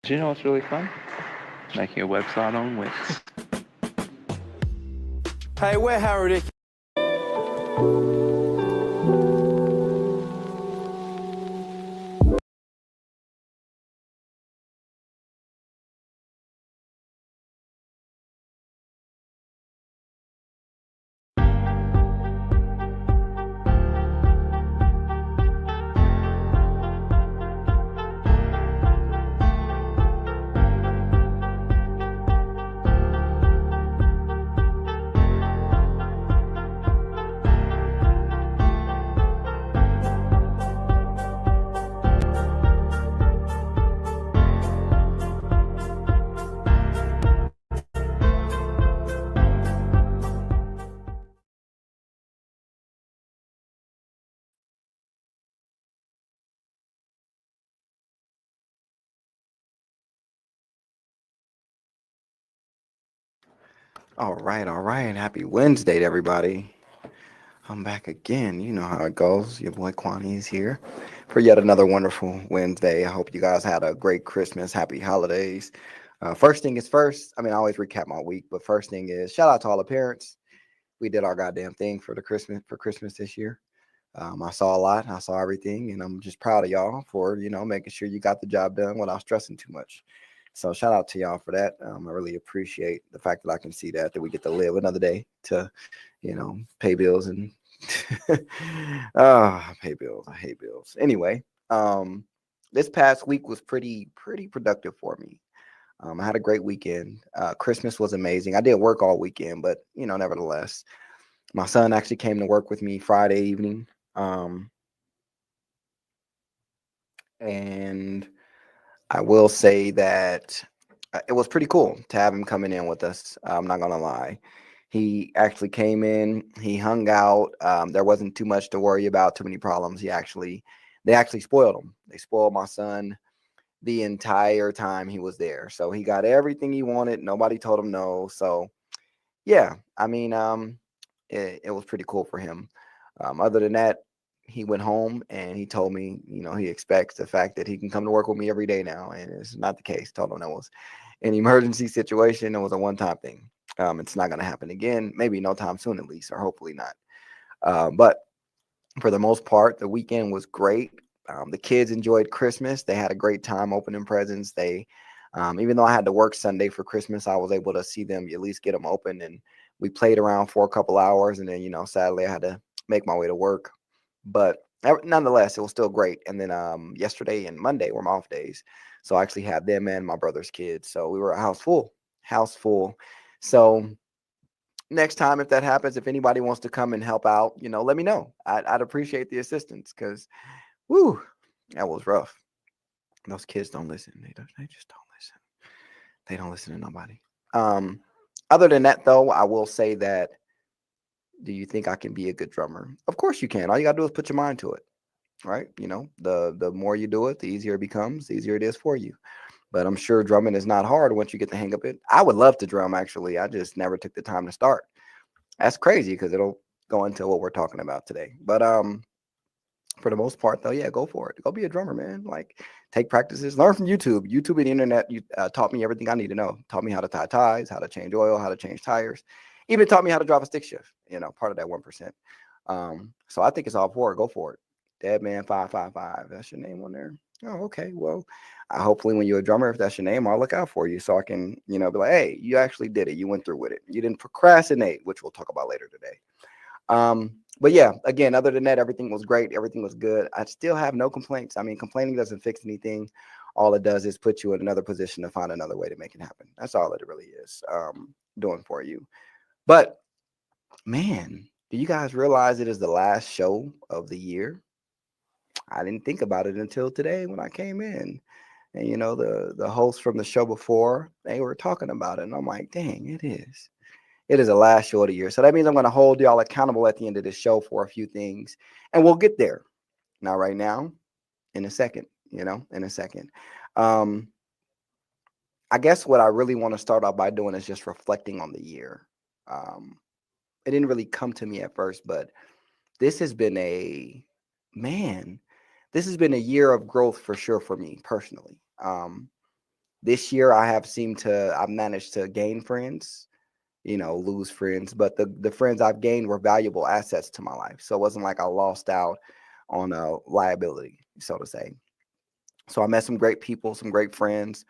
Do you know what's really fun? Making a website on Wix. Hey, we're Harry. All right. Happy Wednesday to everybody. I'm back again. You know how it goes. Your boy Quanni is here for yet another wonderful Wednesday. I hope you guys had a great Christmas. Happy holidays. First thing is first. I always recap my week, but first thing is shout out to all the parents. We did our goddamn thing for Christmas this year. I saw a lot. I saw everything, and I'm just proud of y'all for making sure you got the job done without stressing too much. So shout out to y'all for that. I really appreciate the fact that I can see that we get to live another day to, pay bills and pay bills. I hate bills. Anyway, this past week was pretty productive for me. I had a great weekend. Christmas was amazing. I did work all weekend, but nevertheless, my son actually came to work with me Friday evening. And I will say that it was pretty cool to have him coming in with us. I'm not gonna lie. He actually came in. He hung out. There wasn't too much to worry about. Too many problems. They actually spoiled him. They spoiled my son the entire time he was there. So he got everything he wanted. Nobody told him no. So yeah, it was pretty cool for him. Other than that, he went home and he told me, he expects the fact that he can come to work with me every day now, and it's not the case. Told him that was an emergency situation. It was a one-time thing. It's not going to happen again. Maybe no time soon, at least, or hopefully not. But for the most part, the weekend was great. The kids enjoyed Christmas. They had a great time opening presents. Even though I had to work Sunday for Christmas, I was able to see them at least get them open, and we played around for a couple hours, and then sadly I had to make my way to work. But nonetheless, it was still great. And then yesterday and Monday were my off days, so I actually had them and my brother's kids. So we were a house full. So next time, if that happens, if anybody wants to come and help out, let me know. I'd appreciate the assistance because, whoo, that was rough. Those kids don't listen. They just don't listen. They don't listen to nobody. Um, Other than that, though, I will say that. Do you think I can be a good drummer? Of course you can. All you gotta do is put your mind to it, right? The more you do it, the easier it becomes, the easier it is for you. But I'm sure drumming is not hard once you get the hang of it. I would love to drum actually. I just never took the time to start. That's crazy because it'll go into what we're talking about today. But for the most part though, yeah, go for it. Go be a drummer, man. Like take practices, learn from YouTube. YouTube and the internet taught me everything I need to know. Taught me how to tie ties, how to change oil, how to change tires. Even taught me how to drive a stick shift. Part of that 1%. So I think it's all for it. Go for it. Deadman555. That's your name on there. Oh, okay. Well, hopefully when you're a drummer, if that's your name, I'll look out for you so I can, be like, hey, you actually did it. You went through with it. You didn't procrastinate, which we'll talk about later today. But yeah, again, other than that, everything was great. Everything was good. I still have no complaints. Complaining doesn't fix anything. All it does is put you in another position to find another way to make it happen. That's all it really is doing for you. But man, do you guys realize it is the last show of the year? I didn't think about it until today when I came in. And the hosts from the show before, they were talking about it. And I'm like, dang, it is. It is the last show of the year. So that means I'm going to hold y'all accountable at the end of this show for a few things. And we'll get there. Not right now, in a second, in a second. I guess what I really want to start off by doing is just reflecting on the year. It didn't really come to me at first, but this has been this has been a year of growth for sure for me personally. This year, I've managed to gain friends, lose friends, but the friends I've gained were valuable assets to my life. So it wasn't like I lost out on a liability, so to say. So I met some great people, some great friends.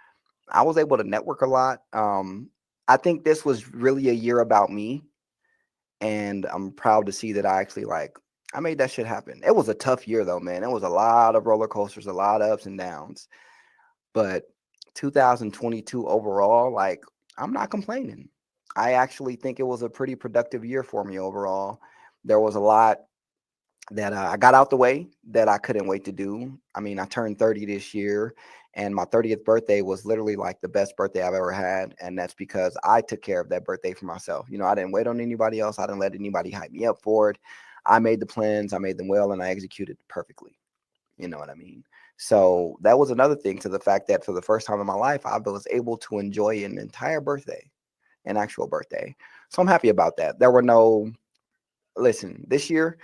I was able to network a lot. I think this was really a year about me, and I'm proud to see that I made that shit happen. It was a tough year though, man. It was a lot of roller coasters, a lot of ups and downs. But 2022 overall, like, I'm not complaining. I actually think it was a pretty productive year for me overall. There was a lot that I got out the way that I couldn't wait to do. I mean, I turned 30 this year, and my 30th birthday was literally like the best birthday I've ever had. And that's because I took care of that birthday for myself. I didn't wait on anybody else. I didn't let anybody hype me up for it. I made the plans, I made them well, and I executed perfectly. You know what I mean? So that was another thing, to the fact that for the first time in my life, I was able to enjoy an entire birthday, an actual birthday. So I'm happy about that. There were no, listen, this year,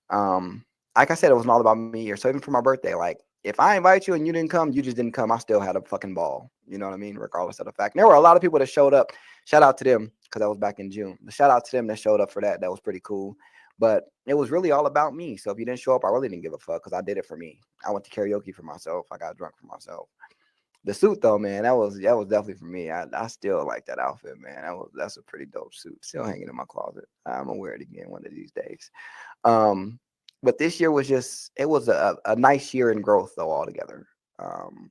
like I said, it wasn't all about me. Or so even for my birthday, like, if I invite you and you didn't come, you just didn't come. I still had a fucking ball. You know what I mean? Regardless of the fact. And there were a lot of people that showed up. Shout out to them, because that was back in June. But shout out to them that showed up for that. That was pretty cool. But it was really all about me. So if you didn't show up, I really didn't give a fuck, because I did it for me. I went to karaoke for myself. I got drunk for myself. The suit though, man, that was definitely for me. I still like that outfit, man. That's a pretty dope suit. Still hanging in my closet. I'm gonna wear it again one of these days. Um, but this year was just, it was a nice year in growth though altogether. Um,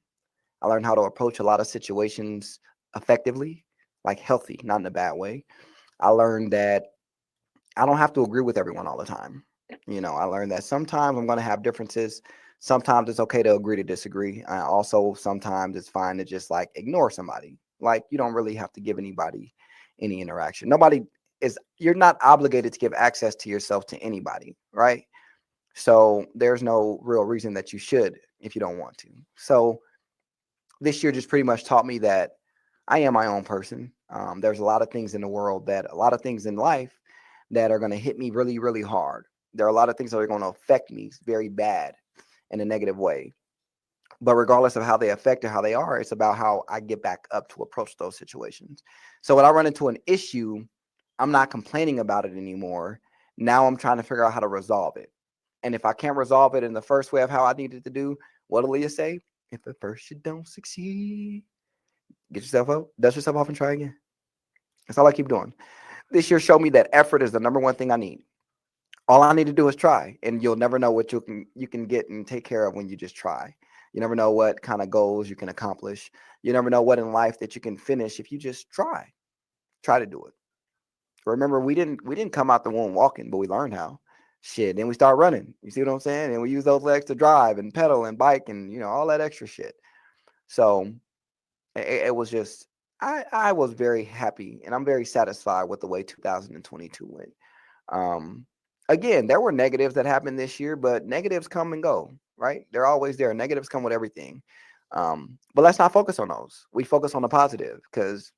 I learned how to approach a lot of situations effectively, like healthy, not in a bad way. I learned that I don't have to agree with everyone all the time. I learned that sometimes I'm going to have differences. Sometimes it's okay to agree to disagree. Also, sometimes it's fine to just like ignore somebody. Like, you don't really have to give anybody any interaction. You're not obligated to give access to yourself to anybody, right? So there's no real reason that you should if you don't want to. So this year just pretty much taught me that I am my own person. There's a lot of things in the world, a lot of things in life that are going to hit me really, really hard. There are a lot of things that are going to affect me very bad in a negative way. But regardless of how they affect or how they are, it's about how I get back up to approach those situations. So when I run into an issue, I'm not complaining about it anymore. Now I'm trying to figure out how to resolve it. And if I can't resolve it in the first way of how I needed to do, what do Leah say? If at first you don't succeed, get yourself up, dust yourself off, and try again. That's all I keep doing. This year showed me that effort is the number one thing I need. All I need to do is try, and you'll never know what you can get and take care of when you just try. You never know what kind of goals you can accomplish. You never know what in life that you can finish if you just try. Try to do it. Remember, we didn't come out the womb walking, but we learned how. Shit. Then we start running. You see what I'm saying? And we use those legs to drive and pedal and bike and all that extra shit. So it was just, I was very happy, and I'm very satisfied with the way 2022 went. Um, Again, there were negatives that happened this year, but negatives come and go, right? They're always there. Negatives come with everything. But let's not focus on those. We focus on the positive, because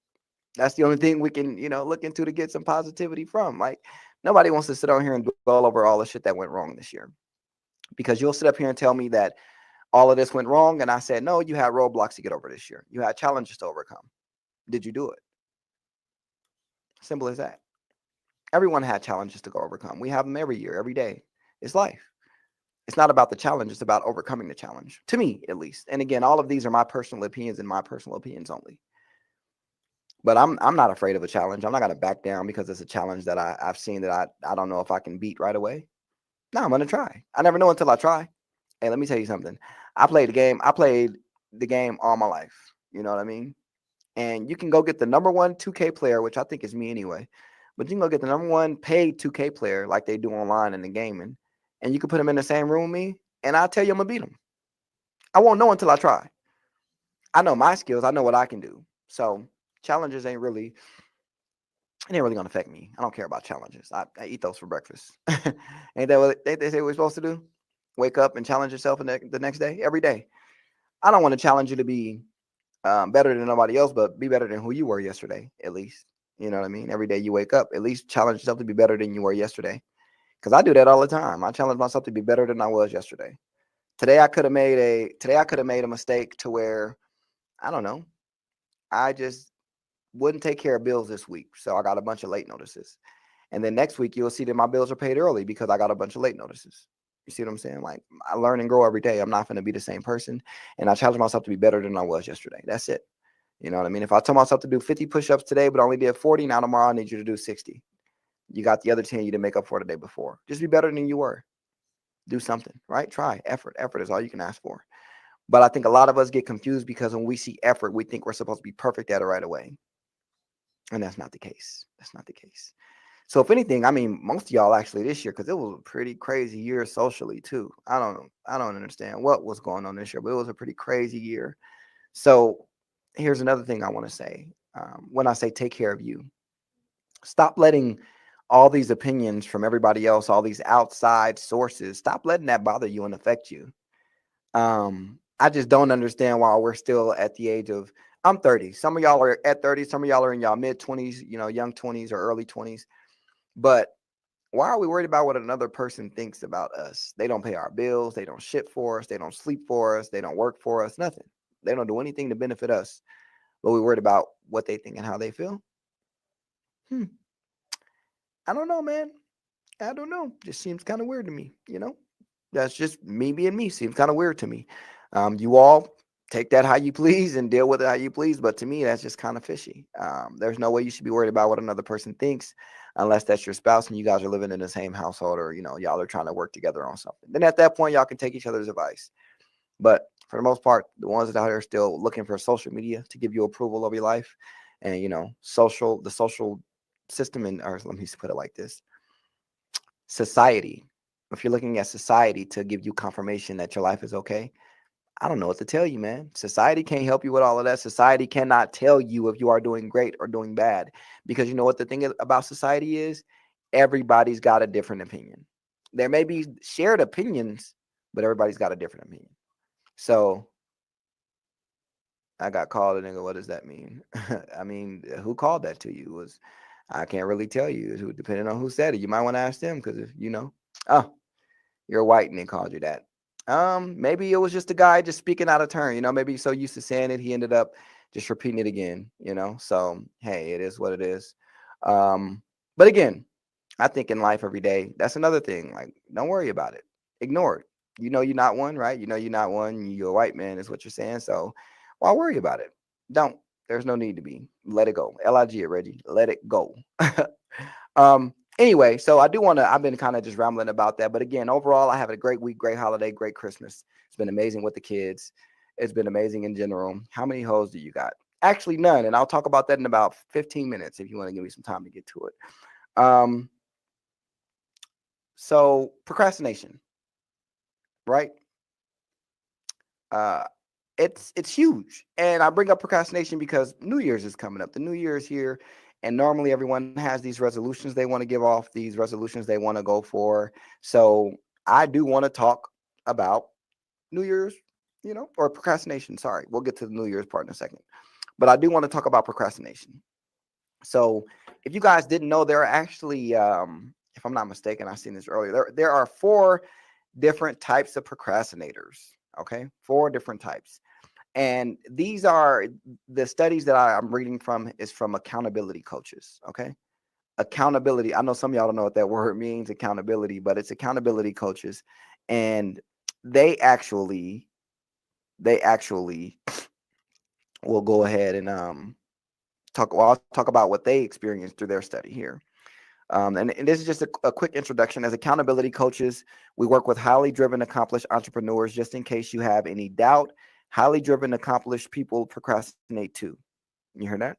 that's the only thing we can, look into to get some positivity from. Like, nobody wants to sit on here and dwell over all the shit that went wrong this year, because you'll sit up here and tell me that all of this went wrong. And I said, no, you had roadblocks to get over this year. You had challenges to overcome. Did you do it? Simple as that. Everyone had challenges to go overcome. We have them every year, every day. It's life. It's not about the challenge. It's about overcoming the challenge, to me, at least. And again, all of these are my personal opinions and my personal opinions only. But I'm not afraid of a challenge. I'm not going to back down because it's a challenge that I've seen that I don't know if I can beat right away. No, I'm going to try. I never know until I try. Hey, let me tell you something. I played the game all my life. You know what I mean? And you can go get the number one 2K player, which I think is me anyway. But you can go get the number one paid 2K player like they do online in the gaming, and you can put him in the same room with me, and I'll tell you I'm going to beat him. I won't know until I try. I know my skills. I know what I can do. So challenges ain't really going to affect me. I don't care about challenges. I eat those for breakfast. Ain't that what they say we're supposed to do? Wake up and challenge yourself the next day, every day. I don't want to challenge you to be better than nobody else, but be better than who you were yesterday, at least. You know what I mean? Every day you wake up, at least challenge yourself to be better than you were yesterday. Because I do that all the time. I challenge myself to be better than I was yesterday. Today I could have made a mistake to where, I don't know, I just wouldn't take care of bills this week, so I got a bunch of late notices. And then next week, you'll see that my bills are paid early because I got a bunch of late notices. You see what I'm saying? Like, I learn and grow every day. I'm not going to be the same person. And I challenge myself to be better than I was yesterday. That's it. You know what I mean? If I tell myself to do 50 push-ups today, but only did 40, now tomorrow I need you to do 60. You got the other 10 you didn't make up for the day before. Just be better than you were. Do something, right? Try effort. Effort is all you can ask for. But I think a lot of us get confused because when we see effort, we think we're supposed to be perfect at it right away. And that's not the case. That's not the case. So if anything, I mean, most of y'all actually this year, because it was a pretty crazy year socially too. I don't know. I don't understand what was going on this year, but it was a pretty crazy year. So here's another thing I want to say. When I say take care of you, stop letting all these opinions from everybody else, all these outside sources, stop letting that bother you and affect you. I just don't understand why we're still at the age of, I'm 30. Some of y'all are at 30. Some of y'all are in y'all mid 20s, young 20s or early 20s. But why are we worried about what another person thinks about us? They don't pay our bills. They don't shit for us. They don't sleep for us. They don't work for us. Nothing. They don't do anything to benefit us. But we're worried about what they think and how they feel. Hmm. I don't know, man. I don't know. Just seems kind of weird to me. That's just me being me. Seems kind of weird to me. You all take that how you please and deal with it how you please. But to me, that's just kind of fishy. There's no way you should be worried about what another person thinks unless that's your spouse and you guys are living in the same household or, y'all are trying to work together on something. Then at that point, y'all can take each other's advice. But for the most part, the ones that out here are still looking for social media to give you approval of your life and, the social system or let me put it like this. Society, if you're looking at society to give you confirmation that your life is okay, I don't know what to tell you, man. Society can't help you with all of that. Society cannot tell you if you are doing great or doing bad because you know what the thing about society is? Everybody's got a different opinion. There may be shared opinions, but everybody's got a different opinion. So I got called a nigga. What does that mean? I mean, who called that to you? I can't really tell you. Depending on who said it, you might want to ask them because if oh, you're white and they called you that. Maybe it was just a guy just speaking out of turn, maybe he's so used to saying it, he ended up just repeating it again. So hey, it is what it is. But again, I think in life every day, that's another thing. Like, don't worry about it. Ignore it. You're not one, right? You're not one. You're a white man, is what you're saying. So why worry about it? Don't. There's no need to be. Let it go. Lig, Reggie. Let it go. Anyway, so I've been kind of just rambling about that. But again, overall, I have a great week, great holiday, great Christmas. It's been amazing with the kids. It's been amazing in general. How many hoes do you got? Actually, none. And I'll talk about that in about 15 minutes if you want to give me some time to get to it. So procrastination, right? Uh, it's huge. And I bring up procrastination because New Year's is coming up. The New Year is here. And normally everyone has these resolutions they want to give off, these resolutions they want to go for. So I do want to talk about New Year's, or procrastination. Sorry, we'll get to the New Year's part in a second. But I do want to talk about procrastination. So if you guys didn't know, there are actually, if I'm not mistaken, I've seen this earlier. There are 4 different types of procrastinators. Okay, 4 different types. And these are the studies that I'm reading from is from accountability coaches. Okay. Accountability. I know some of y'all don't know what that word means, accountability, but it's accountability coaches. And they actually will go ahead and I'll talk about what they experienced through their study here. And this is just a quick introduction. As accountability coaches, we work with highly driven, accomplished entrepreneurs. Just in case you have any doubt, highly driven, accomplished people procrastinate too. You heard that?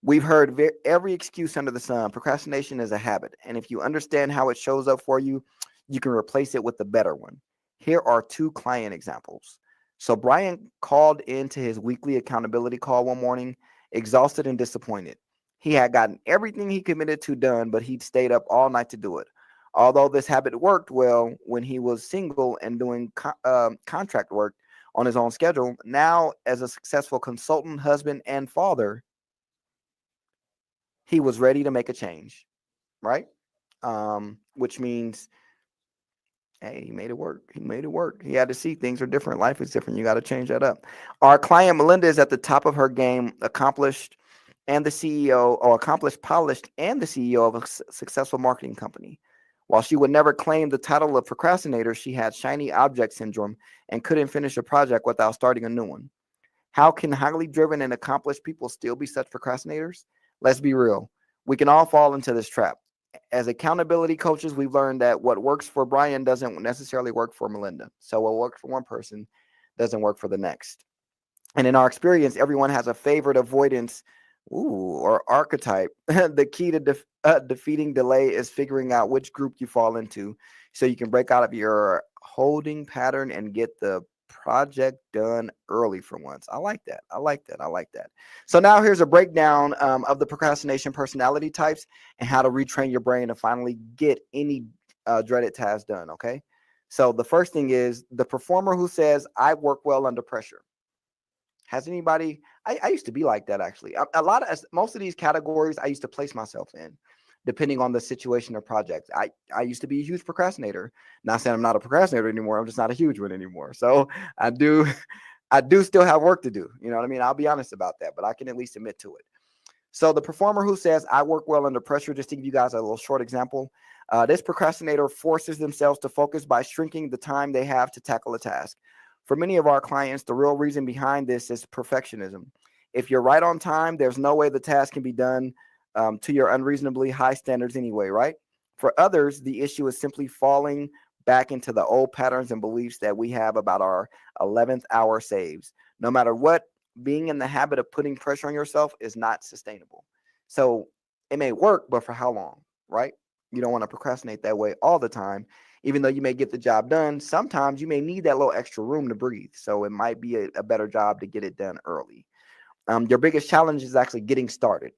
We've heard every excuse under the sun. Procrastination is a habit. And if you understand how it shows up for you, you can replace it with a better one. Here are 2 client examples. So Brian called into his weekly accountability call one morning, exhausted and disappointed. He had gotten everything he committed to done, but he'd stayed up all night to do it. Although this habit worked well when he was single and doing contract work on his own schedule, now as a successful consultant, husband, and father, he was ready to make a change, right? Which means Hey, he made it work. He made it work. He had to see things are different. Life is different. You got to change that up. Our client Melinda is at the top of her game, accomplished and the CEO, or accomplished, polished, and the CEO of a successful marketing company. While she would never claim the title of procrastinator, she had shiny object syndrome and couldn't finish a project without starting a new one. How can highly driven and accomplished people still be such procrastinators? Let's be real. We can all fall into this trap. As accountability coaches, we've learned that what works for Brian doesn't necessarily work for Melinda. So what works for one person doesn't work for the next. And in our experience, everyone has a favorite avoidance or archetype. The key to defeating delay is figuring out which group you fall into so you can break out of your holding pattern and get the project done early for once. I like that. I like that. I like that. So now here's a breakdown of the procrastination personality types and how to retrain your brain to finally get any dreaded task done. Okay. So the first thing is the performer who says, I work well under pressure. Has anybody? I used to be like that actually. A lot of most of these categories I used to place myself in, depending on the situation or project. I used to be a huge procrastinator. Not saying I'm not a procrastinator anymore. I'm just not a huge one anymore. So I do, I do still have work to do. You know what I mean? I'll be honest about that, but I can at least admit to it. So the performer who says I work well under pressure. Just to give you guys a little short example, this procrastinator forces themselves to focus by shrinking the time they have to tackle a task. For many of our clients, the real reason behind this is perfectionism. If you're right on time, there's no way the task can be done to your unreasonably high standards anyway, right? For others, the issue is simply falling back into the old patterns and beliefs that we have about our 11th hour saves. No matter what, being in the habit of putting pressure on yourself is not sustainable. So it may work, but for how long, right? You don't want to procrastinate that way all the time. Even though you may get the job done, sometimes you may need that little extra room to breathe. So it might be a better job to get it done early. Your biggest challenge is actually getting started.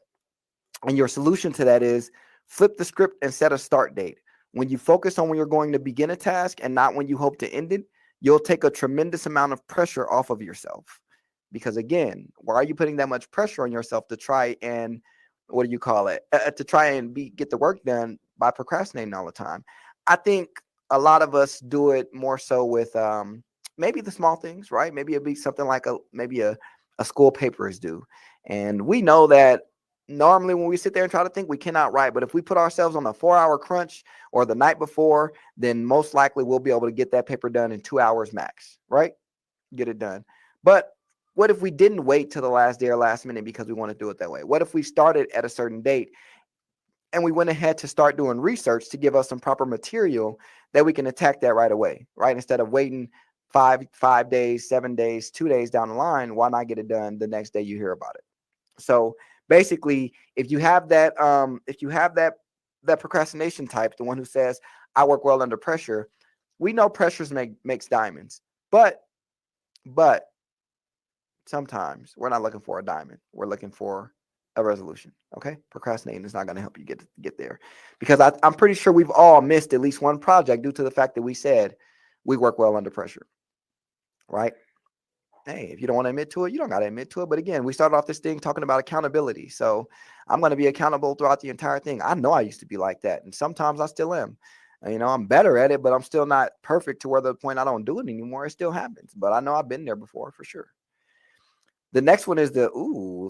And your solution to that is flip the script and set a start date. When you focus on when you're going to begin a task and not when you hope to end it, you'll take a tremendous amount of pressure off of yourself. Because again, why are you putting that much pressure on yourself to try and what do you call it? To try and get the work done by procrastinating all the time. I think a lot of us do it more so with maybe the small things, right? Maybe it'd be something like a school paper is due. And we know that normally when we sit there and try to think, we cannot write. But if we put ourselves on a 4 hour crunch or the night before, then most likely we'll be able to get that paper done in 2 hours max, right? Get it done. But what if we didn't wait till the last day or last minute because we want to do it that way? What if we started at a certain date and we went ahead to start doing research to give us some proper material that we can attack that right away, right? Instead of waiting five days, 7 days, 2 days down the line, why not get it done the next day you hear about it? So basically, if you have that procrastination type, the one who says I work well under pressure, we know pressures makes diamonds, but sometimes we're not looking for a diamond. We're looking for a resolution. Okay. Procrastinating is not going to help you get there because I'm pretty sure we've all missed at least one project due to the fact that we said we work well under pressure. Right. Hey, if you don't want to admit to it, you don't got to admit to it. But again, we started off this thing talking about accountability. So I'm going to be accountable throughout the entire thing. I know I used to be like that. And sometimes I still am. You know, I'm better at it, but I'm still not perfect to where the point I don't do it anymore. It still happens. But I know I've been there before for sure. The next one is the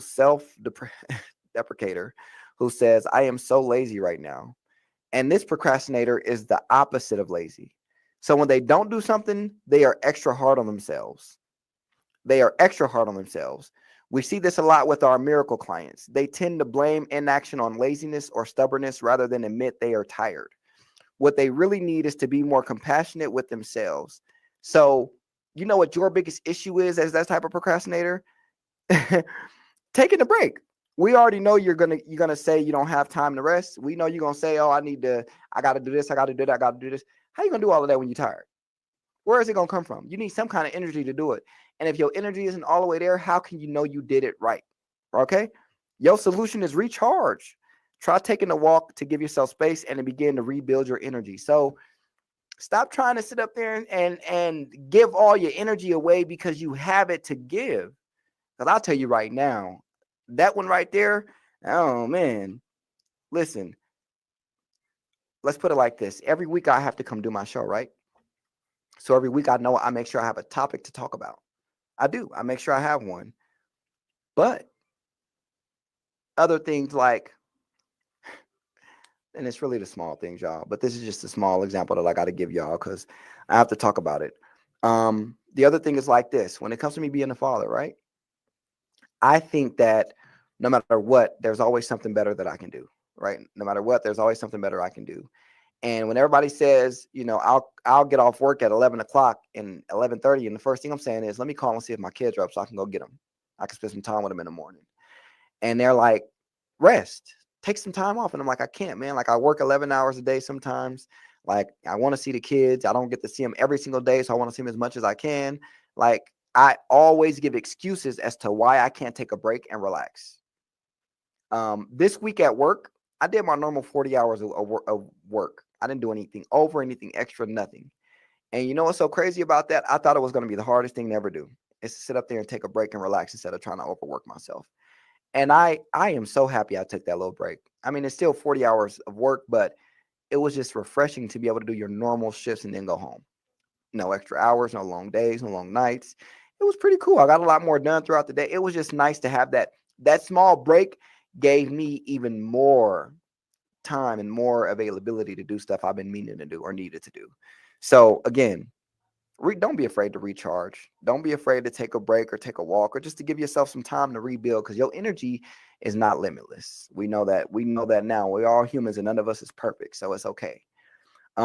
self-deprecator who says, I am so lazy right now. And this procrastinator is the opposite of lazy. So when they don't do something, they are extra hard on themselves. They are extra hard on themselves. We see this a lot with our miracle clients. They tend to blame inaction on laziness or stubbornness rather than admit they are tired. What they really need is to be more compassionate with themselves. So, you know what your biggest issue is as that type of procrastinator? Taking a break. We already know you're gonna say you don't have time to rest. We know you're gonna say, oh, I gotta do this, I gotta do that, I gotta do this. How you gonna do all of that when you're tired? Where is it gonna come from? You need some kind of energy to do it. And if your energy isn't all the way there, how can you know you did it right? Okay. Your solution is recharge. Try taking a walk to give yourself space and to begin to rebuild your energy. So stop trying to sit up there and give all your energy away because you have it to give. Because I'll tell you right now, that one right there, oh man, listen, let's put it like this. Every week I have to come do my show, right? So every week I make sure I have a topic to talk about. I do. I make sure I have one. But other things like, and it's really the small things, y'all, but this is just a small example that I got to give y'all because I have to talk about it. The other thing is like this: when it comes to me being a father, right? I think that no matter what, there's always something better that I can do, right? No matter what, there's always something better I can do. And when everybody says, I'll get off work at 11 o'clock and 11:30, and the first thing I'm saying is, let me call and see if my kids are up so I can go get them. I can spend some time with them in the morning. And they're like, rest, take some time off. And I'm like, I can't, man. Like, I work 11 hours a day sometimes. Like, I want to see the kids. I don't get to see them every single day, so I want to see them as much as I can. Like, I always give excuses as to why I can't take a break and relax. This week at work, I did my normal 40 hours of work. I didn't do anything over, anything extra, nothing. And you know what's so crazy about that? I thought it was going to be the hardest thing to ever do, is to sit up there and take a break and relax instead of trying to overwork myself. And I am so happy I took that little break. I mean, it's still 40 hours of work, but it was just refreshing to be able to do your normal shifts and then go home. No extra hours, no long days, no long nights. It was pretty cool. I got a lot more done throughout the day. It was just nice to have that small break. Gave me even more time and more availability to do stuff I've been meaning to do or needed to do. So again, don't be afraid to recharge. Don't be afraid to take a break or take a walk or just to give yourself some time to rebuild, because your energy is not limitless. We know that. We know that now. We're all humans and none of us is perfect, so it's okay.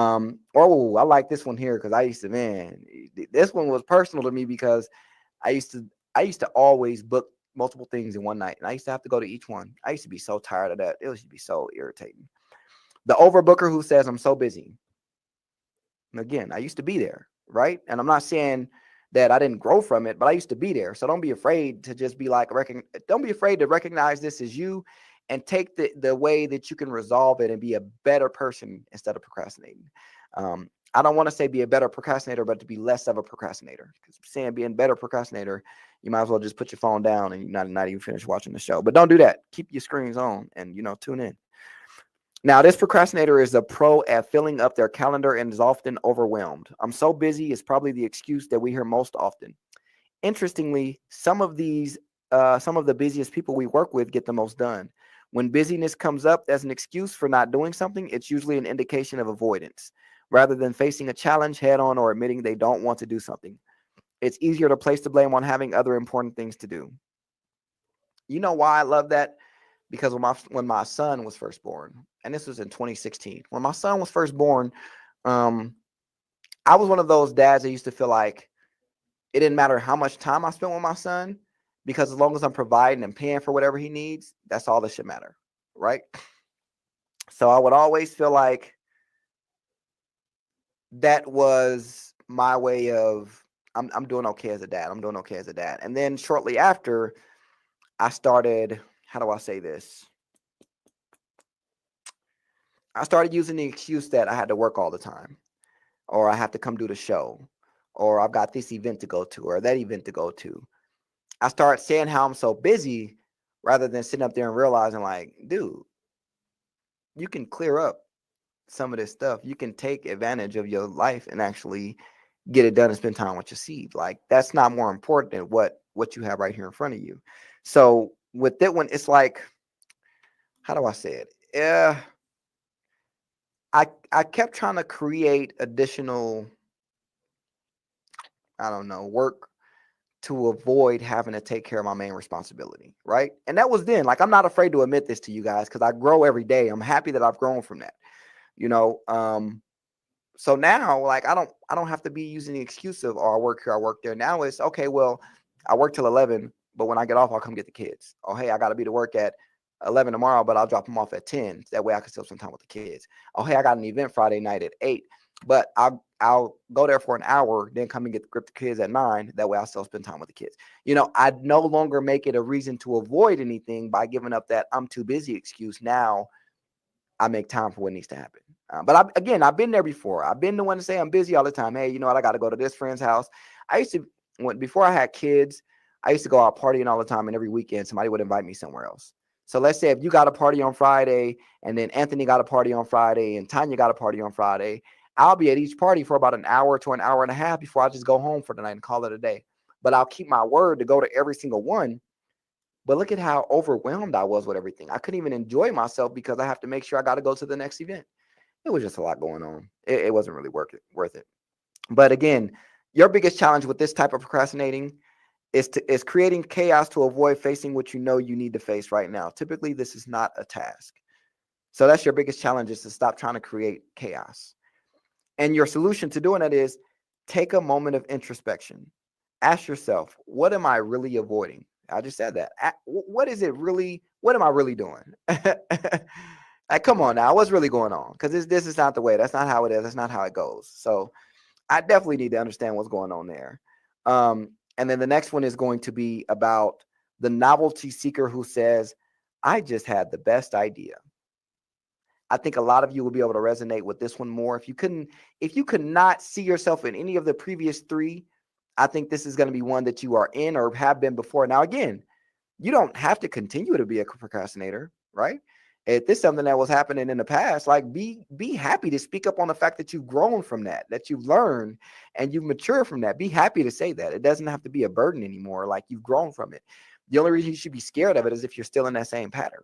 I like this one here because I used to, man, this one was personal to me because I used to always book multiple things in one night, and I used to have to go to each one. I used to be so tired of that. It used to be so irritating. The overbooker who says I'm so busy. And again, I used to be there, right? And I'm not saying that I didn't grow from it, but I used to be there. So don't be afraid to just be like, don't be afraid to recognize this as you and take the way that you can resolve it and be a better person instead of procrastinating. I don't want to say be a better procrastinator, but to be less of a procrastinator. Because saying being better procrastinator, you might as well just put your phone down and you're not even finished watching the show. But don't do that. Keep your screens on and tune in. Now, this procrastinator is a pro at filling up their calendar and is often overwhelmed. I'm so busy is probably the excuse that we hear most often. Interestingly, some of the busiest people we work with get the most done. When busyness comes up as an excuse for not doing something, it's usually an indication of avoidance, rather than facing a challenge head on or admitting they don't want to do something. It's easier to place the blame on having other important things to do. You know why I love that? Because when my son was first born, and this was in 2016, when my son was first born, I was one of those dads that used to feel like it didn't matter how much time I spent with my son, because as long as I'm providing and paying for whatever he needs, that's all that should matter, right? So I would always feel like that was my way of I'm doing okay as a dad. I'm doing okay as a dad. And then shortly after, I started, how do I say this? I started using the excuse that I had to work all the time, or I have to come do the show, or I've got this event to go to, or that event to go to. I started saying how I'm so busy rather than sitting up there and realizing, like, dude, you can clear up some of this stuff. You can take advantage of your life and actually get it done and spend time with your seed. Like, that's not more important than what you have right here in front of you. So with that one, it's like, how do I say it? Yeah. I kept trying to create additional, I don't know, work to avoid having to take care of my main responsibility, right? And that was then. Like, I'm not afraid to admit this to you guys because I grow every day. I'm happy that I've grown from that. You know, so now, like, I don't have to be using the excuse of, oh, I work here, I work there. Now it's okay, well, I work till 11, but when I get off, I'll come get the kids. Oh, hey, I got to be to work at 11 tomorrow, but I'll drop them off at 10. That way I can still spend time with the kids. Oh, hey, I got an event Friday night at 8, but I'll go there for an hour, then come and grip the kids at 9. That way I'll still spend time with the kids. I no longer make it a reason to avoid anything by giving up that I'm too busy excuse. Now I make time for what needs to happen. But I've been there before. I've been the one to say I'm busy all the time. Hey, you know what? I got to go to this friend's house. I used to, before I had kids, I used to go out partying all the time, and every weekend somebody would invite me somewhere else. So let's say if you got a party on Friday, and then Anthony got a party on Friday, and Tanya got a party on Friday, I'll be at each party for about an hour to an hour and a half before I just go home for the night and call it a day. But I'll keep my word to go to every single one. But look at how overwhelmed I was with everything. I couldn't even enjoy myself because I have to make sure I got to go to the next event. It was just a lot going on. It wasn't really worth it. But again, your biggest challenge with this type of procrastinating is creating chaos to avoid facing what you know you need to face right now. Typically, this is not a task. So that's your biggest challenge, is to stop trying to create chaos. And your solution to doing that is take a moment of introspection. Ask yourself, what am I really avoiding? I just said that. What is it really? What am I really doing? Like, come on now, what's really going on? Because this is not the way. That's not how it is. That's not how it goes. So I definitely need to understand what's going on there. And then the next one is going to be about the novelty seeker who says, I just had the best idea. I think a lot of you will be able to resonate with this one more. If you could not see yourself in any of the previous three, I think this is going to be one that you are in or have been before. Now, again, you don't have to continue to be a procrastinator, right? If this is something that was happening in the past, like be happy to speak up on the fact that you've grown from that you've learned and you've matured from that. Be happy to say that. It doesn't have to be a burden anymore. Like, you've grown from it. The only reason you should be scared of it is if you're still in that same pattern.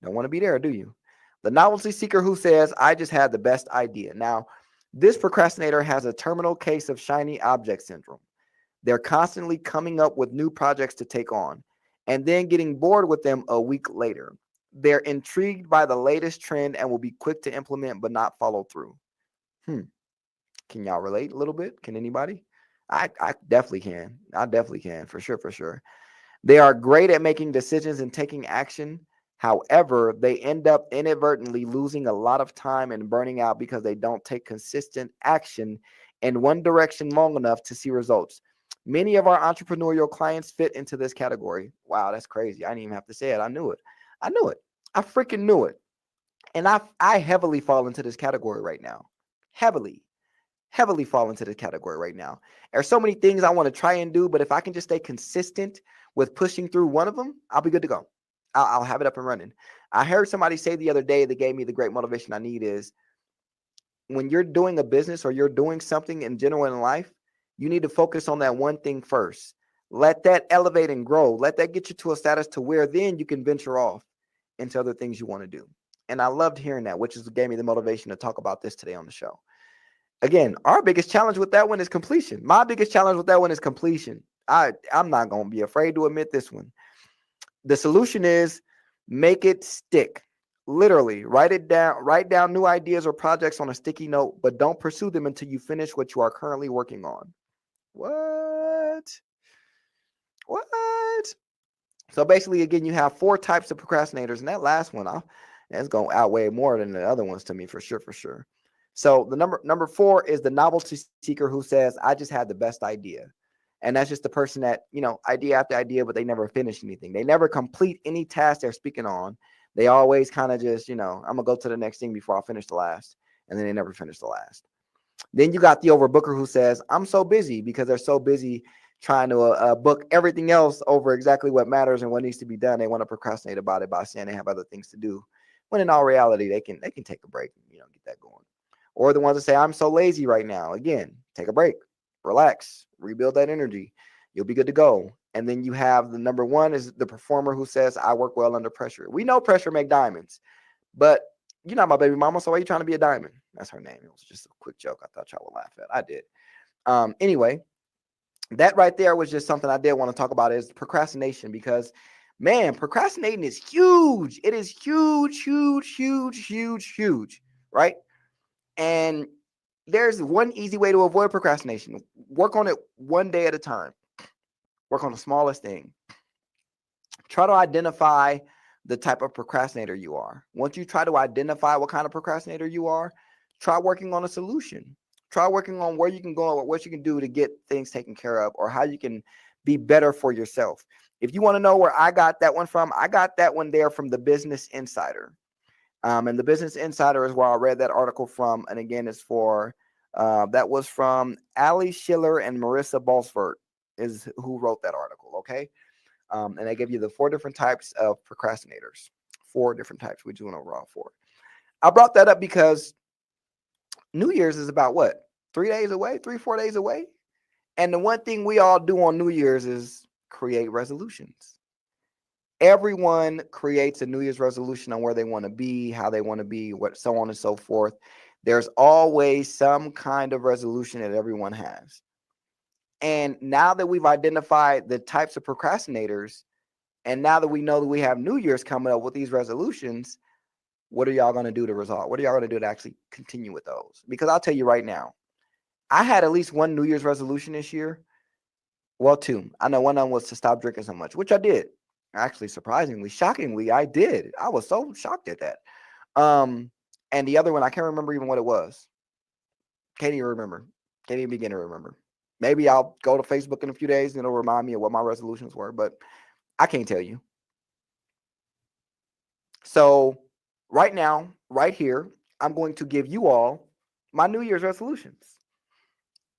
Don't want to be there, do you? The novelty seeker who says, I just had the best idea. Now, this procrastinator has a terminal case of shiny object syndrome. They're constantly coming up with new projects to take on and then getting bored with them a week later. They're intrigued by the latest trend and will be quick to implement but not follow through. Can y'all relate a little bit? Can anybody? I definitely can. I definitely can, for sure, for sure. They are great at making decisions and taking action. However, they end up inadvertently losing a lot of time and burning out because they don't take consistent action in one direction long enough to see results. Many of our entrepreneurial clients fit into this category. Wow, that's crazy. I didn't even have to say it. I knew it. I knew it. I freaking knew it. And I heavily fall into this category right now. Heavily fall into this category right now. There's so many things I want to try and do, but if I can just stay consistent with pushing through one of them, I'll be good to go. I'll have it up and running. I heard somebody say the other day that gave me the great motivation I need is, when you're doing a business or you're doing something in general in life, you need to focus on that one thing first. Let that elevate and grow. Let that get you to a status to where then you can venture off into other things you want to do. And I loved hearing that, which is what gave me the motivation to talk about this today on the show. Again, our biggest challenge with that one is completion. My biggest challenge with that one is completion. I'm not going to be afraid to admit this one. The solution is make it stick. Literally, write it down. Write down new ideas or projects on a sticky note, but don't pursue them until you finish what you are currently working on. What? So basically, again, you have 4 types of procrastinators, and that last one, that's going to outweigh more than the other ones to me, for sure, for sure. So the number 4 is the novelty seeker who says, I just had the best idea. And that's just the person that, idea after idea, but they never finish anything. They never complete any task they're speaking on. They always kind of just, I'm going to go to the next thing before I finish the last. And then they never finish the last. Then you got the overbooker who says, I'm so busy, because they're so busy trying to book everything else over exactly what matters and what needs to be done. They want to procrastinate about it by saying they have other things to do, when in all reality, they can take a break and, get that going. Or the ones that say, I'm so lazy right now. Again, take a break, relax, rebuild that energy. You'll be good to go. And then you have the number 1 is the performer who says, I work well under pressure. We know pressure make diamonds, but you're not my baby mama, so why are you trying to be a diamond? That's her name. It was just a quick joke I thought y'all would laugh at. I did. Anyway, that right there was just something I did want to talk about, is procrastination, because, man, procrastinating is huge. It is huge, huge, huge, huge, huge, right? And there's one easy way to avoid procrastination. Work on it one day at a time. Work on the smallest thing. Try to identify the type of procrastinator you are. Once you try to identify what kind of procrastinator you are, try working on a solution. Try working on where you can go or what you can do to get things taken care of, or how you can be better for yourself. If you want to know where I got that one from, I got that one there from the Business Insider. And the Business Insider is where I read that article from. And again, it's that was from Ali Schiller and Marissa Balsford is who wrote that article. Okay. And they give you the 4 different types of procrastinators, 4 different types. We're doing overall 4. I brought that up because New Year's is about what? 3 days away, 4 days away. And the one thing we all do on New Year's is create resolutions. Everyone creates a New Year's resolution on where they want to be, how they want to be, what so on and so forth. There's always some kind of resolution that everyone has. And now that we've identified the types of procrastinators, and now that we know that we have New Year's coming up with these resolutions, what are y'all going to do to resolve? What are y'all going to do to actually continue with those? Because I'll tell you right now, I had at least one New Year's resolution this year. Well, two. I know one of them was to stop drinking so much, which I did. Actually, surprisingly, shockingly, I did. I was so shocked at that. Um, and the other one, I can't remember even what it was. Can't even remember. Can't even begin to remember. Maybe I'll go to Facebook in a few days and it'll remind me of what my resolutions were, but I can't tell you. So right now, right here, I'm going to give you all my New Year's resolutions.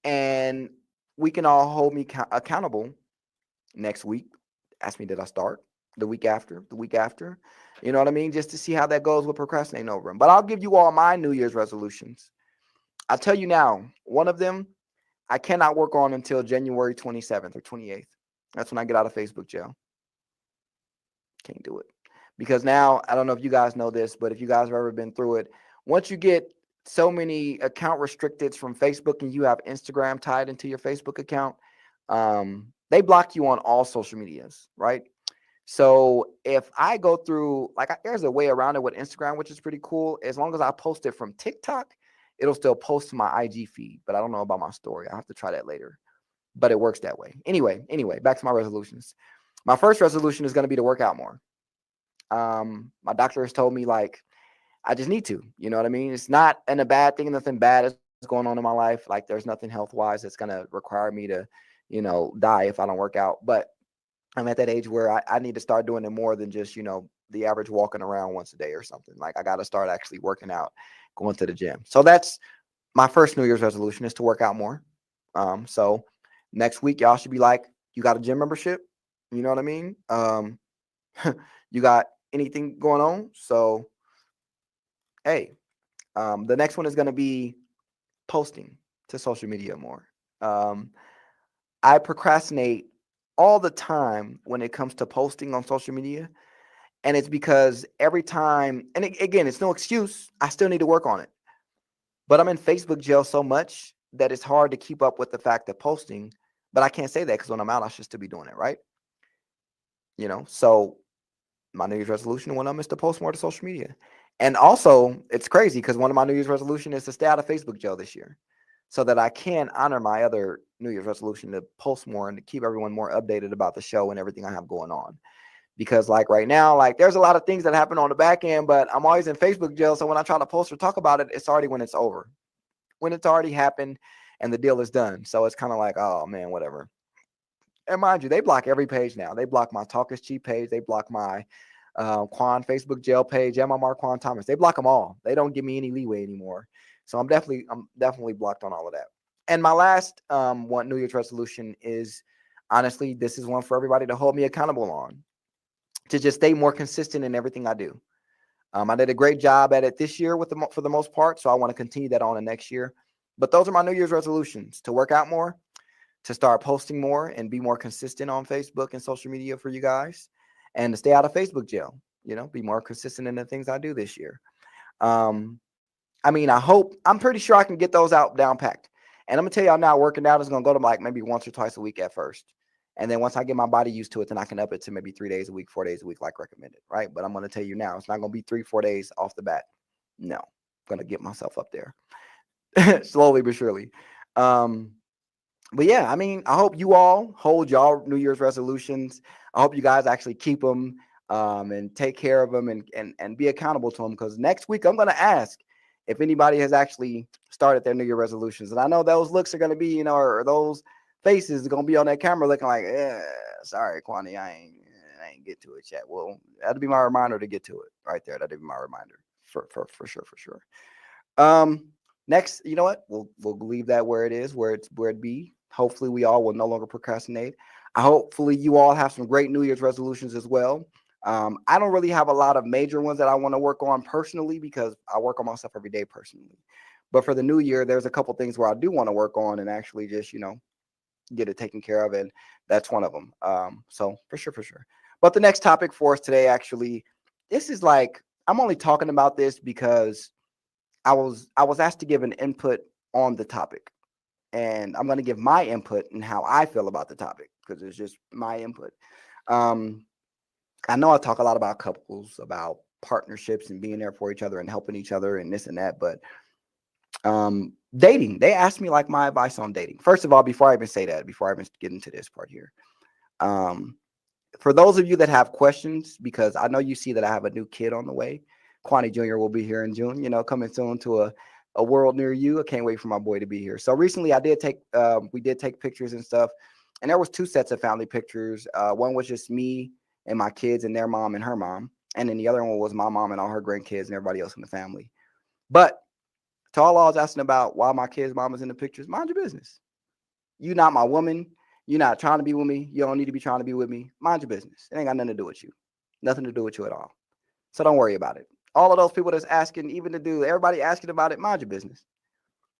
And we can all hold me accountable next week. Ask me, did I start? The week after, the week after. You know what I mean? Just to see how that goes with procrastinating over them. But I'll give you all my New Year's resolutions. I'll tell you now, one of them I cannot work on until January 27th or 28th. That's when I get out of Facebook jail. Can't do it. Because now, I don't know if you guys know this, but if you guys have ever been through it, once you get so many account restricted from Facebook and you have Instagram tied into your Facebook account, they block you on all social medias, right? So if I go through, there's a way around it with Instagram, which is pretty cool. As long as I post it from TikTok, it'll still post to my IG feed, but I don't know about my story. I have to try that later, but it works that way. Anyway, back to my resolutions. My first resolution is going to be to work out more. My doctor has told me I just need to, you know what I mean? It's not a bad thing. Nothing bad is going on in my life. Like there's nothing health wise that's going to require me to, die if I don't work out. But I'm at that age where I need to start doing it more than just, the average walking around once a day or something. Like I got to start actually working out, going to the gym. So that's my first New Year's resolution, is to work out more. So next week, y'all should be like, you got a gym membership? You know what I mean? You got anything going on? So, hey, the next one is going to be posting to social media more. I procrastinate all the time when it comes to posting on social media. And it's because every time, and again, it's no excuse. I still need to work on it. But I'm in Facebook jail so much that it's hard to keep up with the fact of posting. But I can't say that because when I'm out, I should still be doing it, right? So my New Year's resolution when I'm is to post more to social media. And also, it's crazy because one of my New Year's resolution is to stay out of Facebook jail this year, so that I can honor my other New Year's resolution to post more and to keep everyone more updated about the show and everything I have going on. Because right now, there's a lot of things that happen on the back end, but I'm always in Facebook jail. So when I try to post or talk about it, it's already when it's over, when it's already happened and the deal is done. So it's kind of like, oh man, whatever. And mind you, they block every page now. They block my Talk is Cheap page. They block my Quan Facebook jail page and my Mark Quan Thomas. They block them all. They don't give me any leeway anymore. So I'm definitely blocked on all of that. And my last one New Year's resolution is, honestly, this is one for everybody to hold me accountable on, to just stay more consistent in everything I do. I did a great job at it this year for the most part, so I want to continue that on the next year. But those are my New Year's resolutions: to work out more, to start posting more and be more consistent on Facebook and social media for you guys, and to stay out of Facebook jail, be more consistent in the things I do this year. I'm pretty sure I can get those out down packed. And I'm gonna tell y'all now, working out is gonna go to maybe once or twice a week at first. And then once I get my body used to it, then I can up it to maybe 3 days a week, 4 days a week, like recommended, right? But I'm gonna tell you now, it's not gonna be 3-4 days off the bat. No, I'm gonna get myself up there slowly but surely. But yeah, I hope you all hold y'all New Year's resolutions. I hope you guys actually keep them and take care of them and be accountable to them. Because next week I'm gonna ask if anybody has actually started their New Year resolutions. And I know those looks are gonna be, or those faces are gonna be on that camera looking like, sorry, Quanni, I ain't get to it yet. Well, that'll be my reminder to get to it right there. That'll be my reminder for sure. Next, you know what? We'll leave that where it is, where it be. Hopefully we all will no longer procrastinate. Hopefully you all have some great New Year's resolutions as well. I don't really have a lot of major ones that I want to work on personally because I work on myself every day personally. But for the new year, there's a couple things where I do want to work on and actually just, get it taken care of. And that's one of them. So for sure, for sure. But the next topic for us today, actually, this is like, I'm only talking about this because I was asked to give an input on the topic. And I'm going to give my input and how I feel about the topic because it's just my input. Um, I know I talk a lot about couples, about partnerships and being there for each other and helping each other and this and that, but dating, they asked me like my advice on dating. First of all, before I even say that, before I even get into this part here, um, for those of you that have questions, because I know you see that I have a new kid on the way. Quanni Jr. will be here in June, coming soon to a world near you. I can't wait for my boy to be here. So recently we did take pictures and stuff. And there was two sets of family pictures. One was just me and my kids and their mom and her mom. And then the other one was my mom and all her grandkids and everybody else in the family. But to all I was asking about why my kids' mom is in the pictures, mind your business. You not my woman. You're not trying to be with me. You don't need to be trying to be with me. Mind your business. It ain't got nothing to do with you. Nothing to do with you at all. So don't worry about it. All of those people that's asking, even the dude, everybody asking about it, mind your business.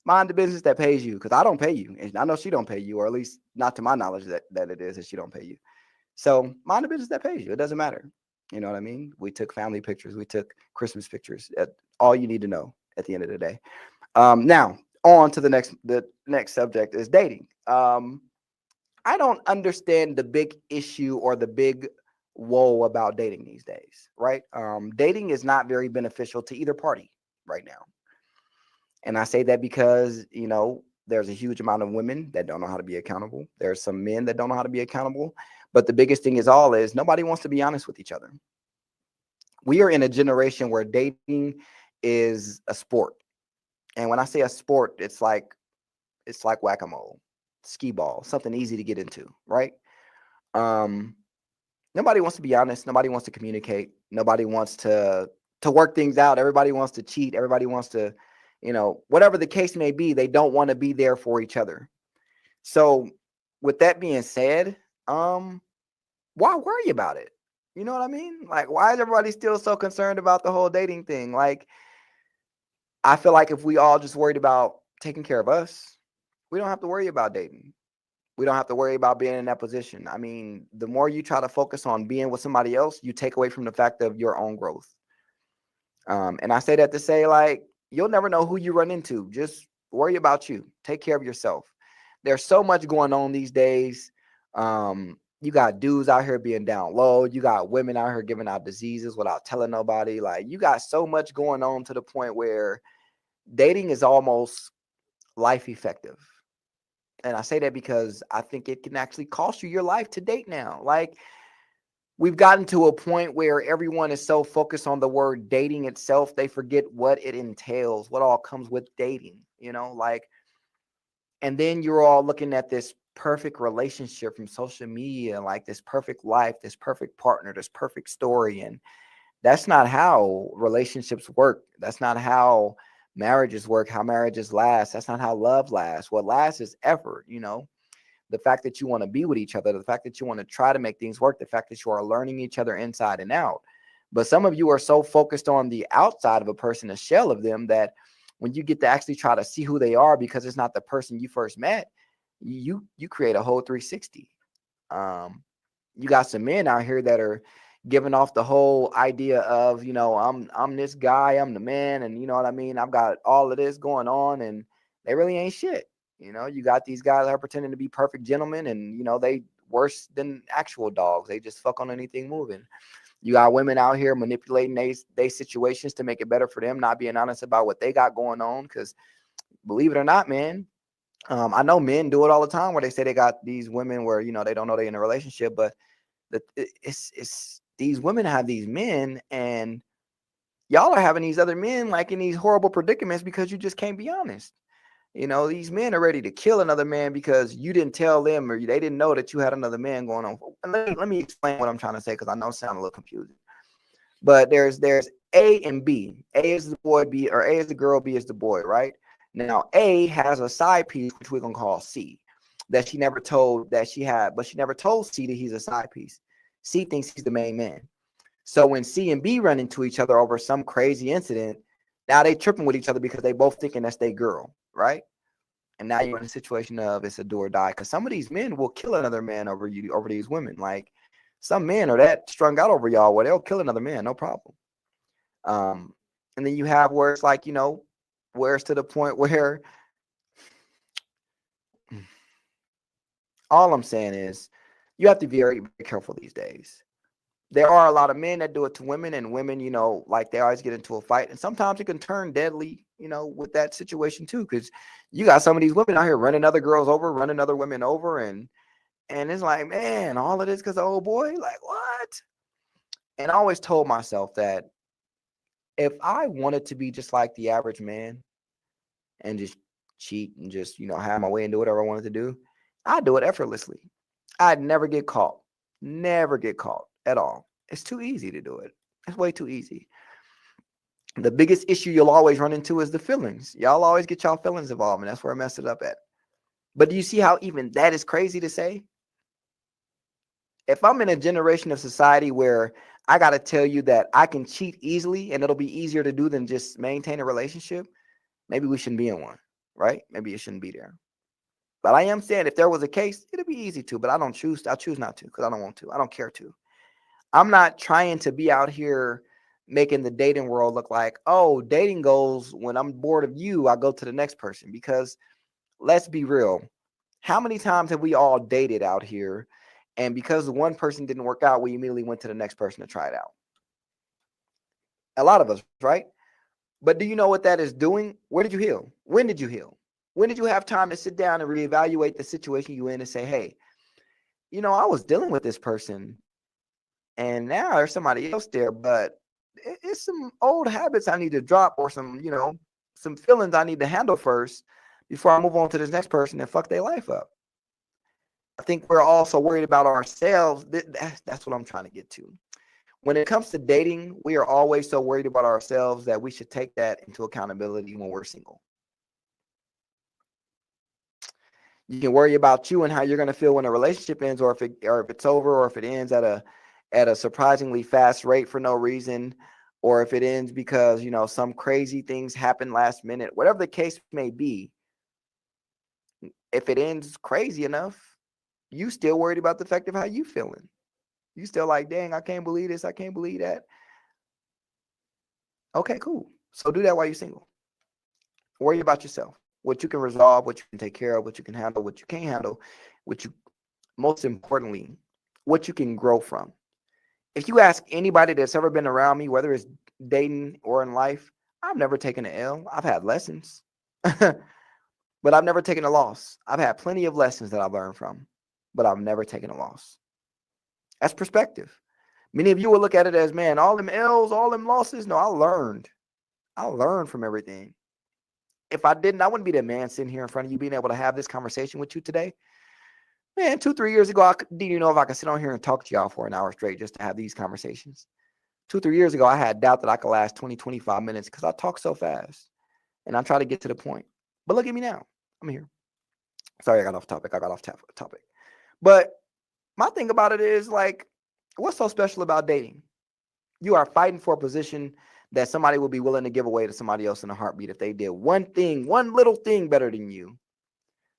Mind the business that pays you, because I don't pay you. And I know she don't pay you, or at least not to my knowledge that it is that she don't pay you. So mind the business that pays you. It doesn't matter. You know what I mean? We took family pictures. We took Christmas pictures. All you need to know at the end of the day. Now, on to the next subject is dating. I don't understand the big issue or the big woe about dating these days, right? Dating is not very beneficial to either party right now. And I say that because, there's a huge amount of women that don't know how to be accountable. There's some men that don't know how to be accountable. But the biggest thing is nobody wants to be honest with each other. We are in a generation where dating is a sport. And when I say a sport, it's like whack-a-mole, skee ball, something easy to get into, right? Nobody wants to be honest. Nobody wants to communicate. Nobody wants to work things out. Everybody wants to cheat. Everybody wants to, whatever the case may be, they don't want to be there for each other. So with that being said, why worry about it? You know what I mean? Like, why is everybody still so concerned about the whole dating thing? Like, I feel like if we all just worried about taking care of us, we don't have to worry about dating. We don't have to worry about being in that position. I mean, the more you try to focus on being with somebody else, you take away from the fact of your own growth. And I say that to say, like, you'll never know who you run into. Just worry about you. Take care of yourself. There's so much going on these days. You got dudes out here being down low. You got women out here giving out diseases without telling nobody. Like, you got so much going on to the point where dating is almost life effective. And I say that because I think it can actually cost you your life to date now. Like, we've gotten to a point where everyone is so focused on the word dating itself, they forget what it entails, what all comes with dating, like, and then you're all looking at this perfect relationship from social media, like this perfect life, this perfect partner, this perfect story. And that's not how relationships work. That's not how marriages work, how marriages last. That's not how love lasts. What lasts is effort, the fact that you want to be with each other, the fact that you want to try to make things work, the fact that you are learning each other inside and out. But some of you are so focused on the outside of a person, a shell of them, that when you get to actually try to see who they are, because it's not the person you first met, you create a whole 360. You got some men out here that are giving off the whole idea of, I'm this guy, I'm the man, and you know what I mean? I've got all of this going on, and they really ain't shit. You got these guys that are pretending to be perfect gentlemen, and they worse than actual dogs. They just fuck on anything moving. You got women out here manipulating they situations to make it better for them, not being honest about what they got going on. Because believe it or not, man, I know men do it all the time where they say they got these women where they don't know they're in a relationship, but it's these women have these men, and y'all are having these other men like in these horrible predicaments because you just can't be honest. These men are ready to kill another man because you didn't tell them, or they didn't know that you had another man going on. And let me explain what I'm trying to say, because I know it sounds a little confusing. But there's A and B. A is the boy, B, or A is the girl, B is the boy, right? Now A has a side piece, which we're gonna call C, that she never told that she had, but she never told C that he's a side piece. C thinks he's the main man. So when C and B run into each other over some crazy incident, Now they tripping with each other because they both thinking that's their girl, right? And now you're in a situation of it's a do or die. Because some of these men will kill another man over you, over these women. Like some men are that strung out over y'all where they'll kill another man, no problem. Um, and then you have where it's like, where it's to the point where all I'm saying is you have to be very, very careful these days. There are a lot of men that do it to women, and women, like they always get into a fight. And sometimes it can turn deadly, with that situation too. Because you got some of these women out here running other girls over, running other women over, and it's like, man, all of this because of old boy, like what? And I always told myself that if I wanted to be just like the average man and just cheat and just, have my way and do whatever I wanted to do, I'd do it effortlessly. I'd never get caught at all. It's too easy to do it. It's way too easy. The biggest issue you'll always run into is the feelings. Y'all always get y'all feelings involved, and that's where I messed it up at. But do you see how even that is crazy to say? If I'm in a generation of society where I got to tell you that I can cheat easily and it'll be easier to do than just maintain a relationship, maybe we shouldn't be in one, right? Maybe it shouldn't be there. But I am saying if there was a case, it'd be easy to, but I choose not to because I don't want to. I don't care to. I'm not trying to be out here making the dating world look like, oh, dating goes when I'm bored of you, I go to the next person. Because let's be real. How many times have we all dated out here? And because one person didn't work out, we immediately went to the next person to try it out. A lot of us, right? But do you know what that is doing? Where did you heal? When did you heal? When did you have time to sit down and reevaluate the situation you in and say, hey, I was dealing with this person and now there's somebody else there, but it's some old habits I need to drop or some feelings I need to handle first before I move on to this next person and fuck their life up. I think we're also worried about ourselves. That's what I'm trying to get to. When it comes to dating, we are always so worried about ourselves that we should take that into accountability when we're single. You can worry about you and how you're going to feel when a relationship ends, or if it's over, or if it ends at a surprisingly fast rate for no reason, or if it ends because some crazy things happen last minute. Whatever the case may be, if it ends crazy enough, you still worried about the fact of how you feeling. You still like, dang, I can't believe this, I can't believe that. Okay, cool. So do that while you're single. Worry about yourself, what you can resolve, what you can take care of, what you can handle, what you can't handle, most importantly, what you can grow from. If you ask anybody that's ever been around me, whether it's dating or in life, I've never taken an L. I've had lessons, but I've never taken a loss. I've had plenty of lessons that I've learned from, but I've never taken a loss. That's perspective. Many of you will look at it as, man, all them L's, all them losses. No, I learned. I learned from everything. If I didn't, I wouldn't be the man sitting here in front of you being able to have this conversation with you today. Man, 2-3 years ago, I didn't even know if I could sit on here and talk to y'all for an hour straight just to have these conversations. 2-3 years ago, I had doubt that I could last 20-25 minutes because I talk so fast and I try to get to the point. But look at me now. I'm here. Sorry, I got off topic. But my thing about it is, like, what's so special about dating? You are fighting for a position that somebody will be willing to give away to somebody else in a heartbeat if they did one little thing better than you.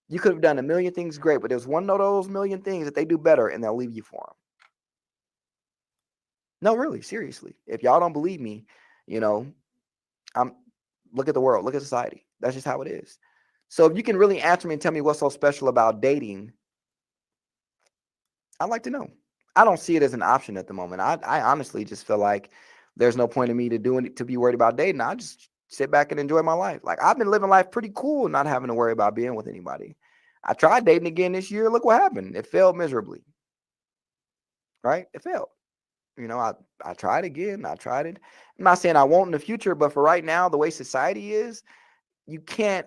You could have done a million things great, but there's one of those million things that they do better and they'll leave you for them. No, really, seriously. If y'all don't believe me, look at the world, look at society. That's just how it is. So if you can really answer me and tell me what's so special about dating, I'd like to know. I don't see it as an option at the moment. I honestly just feel like there's no point in me to be worried about dating. I just sit back and enjoy my life. Like, I've been living life pretty cool, not having to worry about being with anybody. I tried dating again this year. Look what happened. It failed miserably. Right? It failed. I tried again. I tried it. I'm not saying I won't in the future, but for right now, the way society is, you can't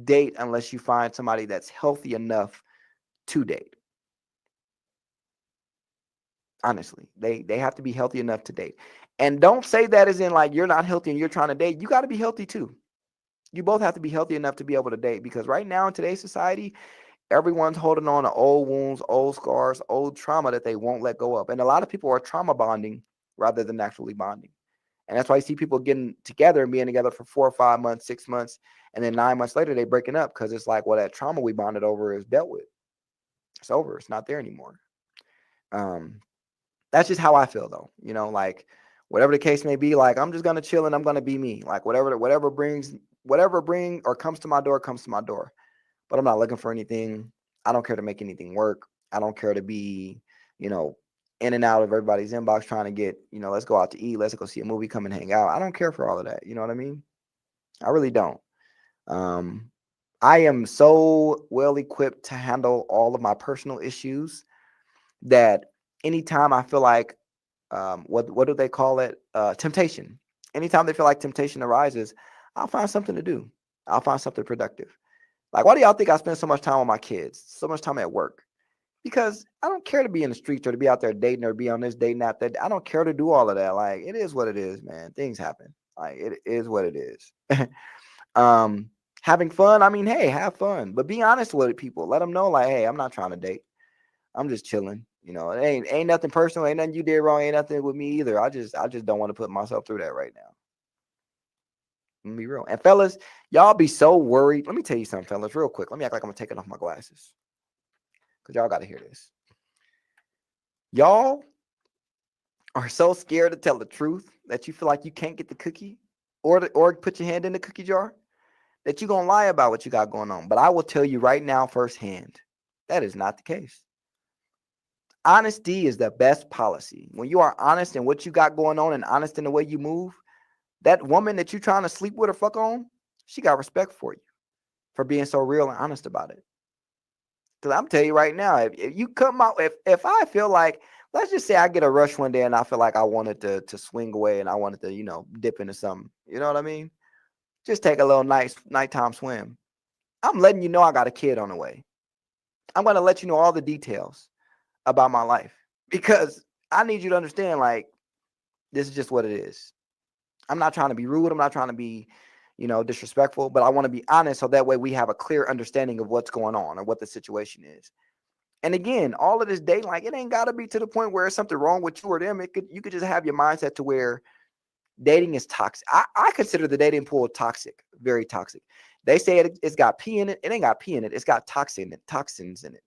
date unless you find somebody that's healthy enough to date. Honestly, they have to be healthy enough to date. And don't say that as in like you're not healthy and you're trying to date. You got to be healthy too. You both have to be healthy enough to be able to date, because right now in today's society, everyone's holding on to old wounds, old scars, old trauma that they won't let go of. And a lot of people are trauma bonding rather than actually bonding. And that's why you see people getting together and being together for 4 or 5 months, 6 months, and then 9 months later they breaking up because it's like, well, that trauma we bonded over is dealt with. It's over. It's not there anymore. Um, that's just how I feel though. Like whatever the case may be, like I'm just gonna chill and I'm gonna be me. Like whatever bring or comes to my door comes to my door. But I'm not looking for anything. I don't care to make anything work. I don't care to be, you know, in and out of everybody's inbox trying to get, let's go out to eat, let's go see a movie, come and hang out. I don't care for all of that. You know what I mean? I really don't. Um, I am so well equipped to handle all of my personal issues that anytime I feel like, what do they call it? Temptation. Anytime they feel like temptation arises, I'll find something to do. I'll find something productive. Like, why do y'all think I spend so much time with my kids, so much time at work? Because I don't care to be in the streets or to be out there dating or be on this dating app. That I don't care to do all of that. Like, it is what it is, man. Things happen. Like, it is what it is. um, Having fun. I mean, hey, have fun, but be honest with people. Let them know, like, hey, I'm not trying to date. I'm just chilling. It ain't nothing personal. Ain't nothing you did wrong. Ain't nothing with me either. I just don't want to put myself through that right now. Let me be real. And fellas, y'all be so worried. Let me tell you something, fellas, real quick. Let me act like I'm taking off my glasses because y'all got to hear this. Y'all are so scared to tell the truth that you feel like you can't get the cookie or put your hand in the cookie jar that you're going to lie about what you got going on. But I will tell you right now firsthand, that is not the case. Honesty is the best policy. When you are honest in what you got going on and honest in the way you move, that woman that you're trying to sleep with or fuck on, she got respect for you for being so real and honest about it. Because I'm telling you right now, if you come out, if I feel like, let's just say I get a rush one day and I feel like I wanted to swing away and I wanted to, dip into something. You know what I mean? Just take a little nice nighttime swim. I'm letting you know I got a kid on the way. I'm going to let you know all the details about my life because I need you to understand, like, this is just what it is. I'm not trying to be rude. I'm not trying to be, disrespectful, but I want to be honest so that way we have a clear understanding of what's going on or what the situation is. And again, all of this dating, like, it ain't got to be to the point where it's something wrong with you or them. You could just have your mindset to where dating is toxic. I consider the dating pool toxic, very toxic. They say it's got pee in it. It ain't got pee in it. It's got toxins in it.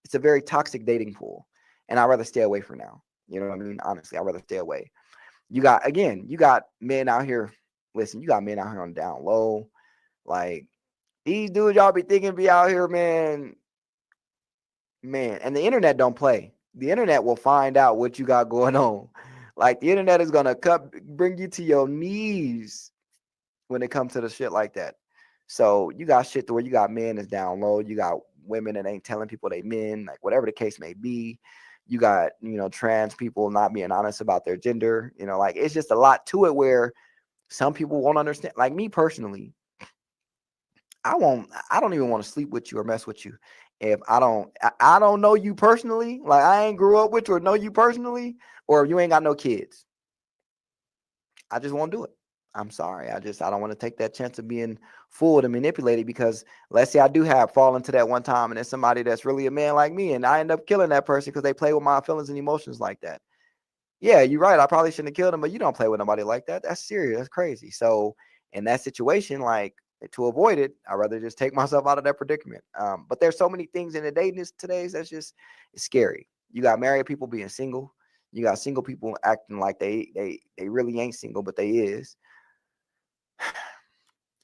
It's a very toxic dating pool. And I'd rather stay away for now. You know what I mean? Honestly, I'd rather stay away. You got men out here. Listen, you got men out here on down low. Like, these dudes y'all be thinking be out here, man. And the internet don't play. The internet will find out what you got going on. Like, the internet is gonna bring you to your knees when it comes to the shit like that. So you got shit to where you got men that's down low. You got women that ain't telling people they men, like whatever the case may be. You got, trans people not being honest about their gender. Like, it's just a lot to it where some people won't understand. Like, me personally, I don't even want to sleep with you or mess with you if I don't know you personally. Like, I ain't grew up with you or know you personally, or if you ain't got no kids. I just won't do it. I'm sorry. I don't want to take that chance of being fooled and manipulated, because let's say I do fall into that one time and it's somebody that's really a man like me and I end up killing that person because they play with my feelings and emotions like that. Yeah, you're right. I probably shouldn't have killed him, but you don't play with nobody like that. That's serious. That's crazy. So in that situation, like, to avoid it, I'd rather just take myself out of that predicament. But there's so many things in the dating today that's just, it's scary. You got married people being single. You got single people acting like they really ain't single, but they is.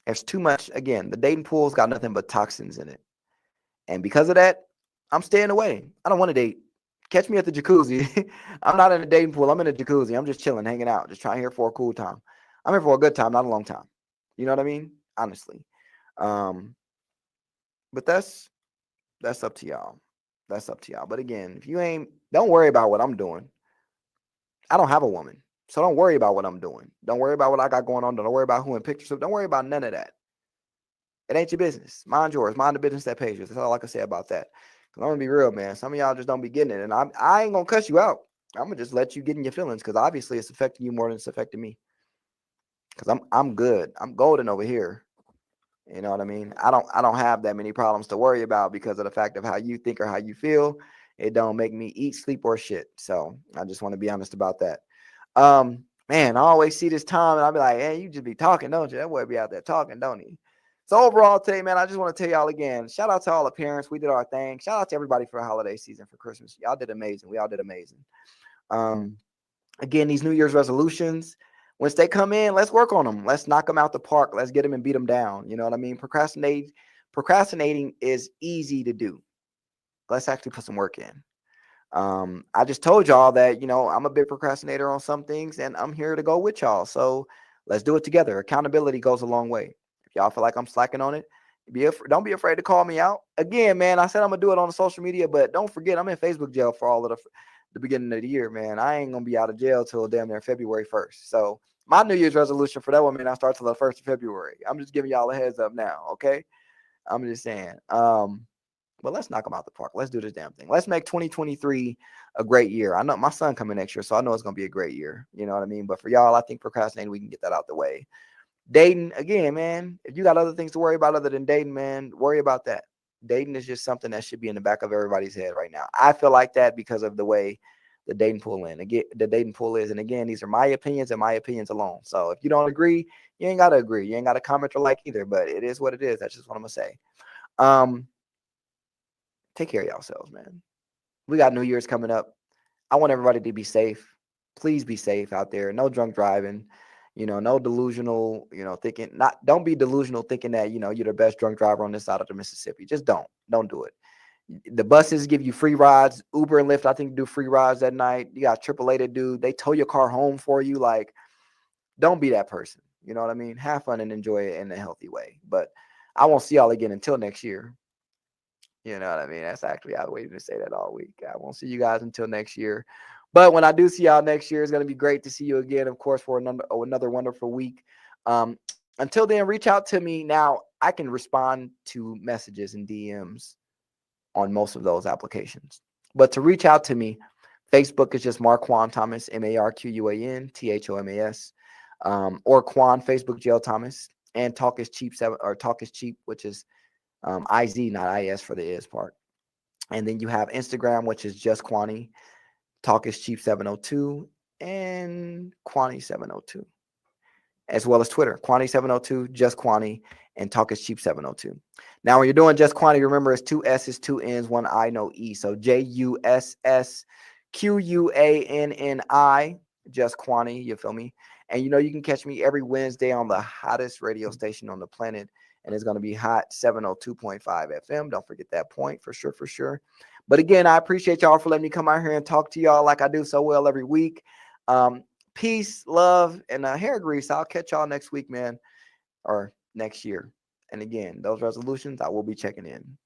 There's too much. Again, the dating pool's got nothing but toxins in it. And because of that, I'm staying away. I don't want to date. Catch me at the jacuzzi. I'm not in a dating pool. I'm in a jacuzzi. I'm just chilling, hanging out, just trying here for a cool time. I'm here for a good time, not a long time. You know what I mean? Honestly. But that's up to y'all. That's up to y'all. But again, if you don't worry about what I'm doing. I don't have a woman. So don't worry about what I'm doing. Don't worry about what I got going on. Don't worry about who in pictures. Don't worry about none of that. It ain't your business. Mind yours. Mind the business that pays you. That's all I can say about that. Because I'm going to be real, man. Some of y'all just don't be getting it. And I ain't going to cuss you out. I'm going to just let you get in your feelings, because obviously it's affecting you more than it's affecting me. Because I'm good. I'm golden over here. You know what I mean? I don't have that many problems to worry about because of the fact of how you think or how you feel. It don't make me eat, sleep, or shit. So I just want to be honest about that. Man, I always see this Tom, and I'll be like, hey, you just be talking, don't you? That boy be out there talking, don't he? So overall today, man, I just want to tell y'all again, shout out to all the parents. We did our thing. Shout out to everybody for the holiday season, for Christmas. Y'all did amazing. We all did amazing. Um, Again, these New Year's resolutions, once they come in, let's work on them. Let's knock them out the park. Let's get them and beat them down. You know what I mean? Procrastinating is easy to do. Let's actually put some work in. I just told y'all that, I'm a big procrastinator on some things, and I'm here to go with y'all. So let's do it together. Accountability goes a long way. If y'all feel like I'm slacking on it, don't be afraid to call me out. Again, man, I said I'm gonna do it on the social media, but don't forget I'm in Facebook jail for all of the beginning of the year, man. I ain't gonna be out of jail till damn near February 1st. So my New Year's resolution for that one may not start till the 1st of February. I'm just giving y'all a heads up now, okay? I'm just saying. But let's knock them out the park. Let's do this damn thing. Let's make 2023 a great year. I know my son coming next year, so I know it's gonna be a great year. You know what I mean? But for y'all, I think procrastinating, we can get that out the way. Dating, again, man, if you got other things to worry about other than dating, man, worry about that. Dating is just something that should be in the back of everybody's head right now. I feel like that because of the way the dating pool is. And again, these are my opinions and my opinions alone. So if you don't agree, you ain't gotta agree. You ain't gotta comment or like either, but it is what it is. That's just what I'm gonna say. Take care of yourselves, man. We got New Year's coming up. I want everybody to be safe. Please be safe out there. No drunk driving. No delusional, thinking. Don't be delusional thinking that, you're the best drunk driver on this side of the Mississippi. Just don't do it. The buses give you free rides. Uber and Lyft, I think, do free rides that night. You got AAA to do. They tow your car home for you. Like, don't be that person. You know what I mean? Have fun and enjoy it in a healthy way. But I won't see y'all again until next year. You know what I mean? That's actually, I waited to say that all week. I won't see you guys until next year. But when I do see y'all next year, it's going to be great to see you again, of course, for another wonderful week. Until then, reach out to me. Now, I can respond to messages and DMs on most of those applications. But to reach out to me, Facebook is just Marquan Thomas, Marquan Thomas, or Quan, Facebook Jail Thomas, and Talk is Cheap, which is IZ, not IS for the is part. And then you have Instagram, which is Juss Quanni, Talk is Cheap 702, and Quanni 702. As well as Twitter, Quanni 702, Juss Quanni, and Talk is Cheap 702. Now, when you're doing Juss Quanni, remember it's 2 S's, 2 N's, 1 I, no E. So JUSSQUANNI, Juss Quanni, you feel me? And you can catch me every Wednesday on the hottest radio station on the planet. And it's going to be hot 702.5 FM. Don't forget that point for sure. But again, I appreciate y'all for letting me come out here and talk to y'all like I do so well every week. Peace, love, and hair grease. I'll catch y'all next week, man, or next year. And again, those resolutions, I will be checking in.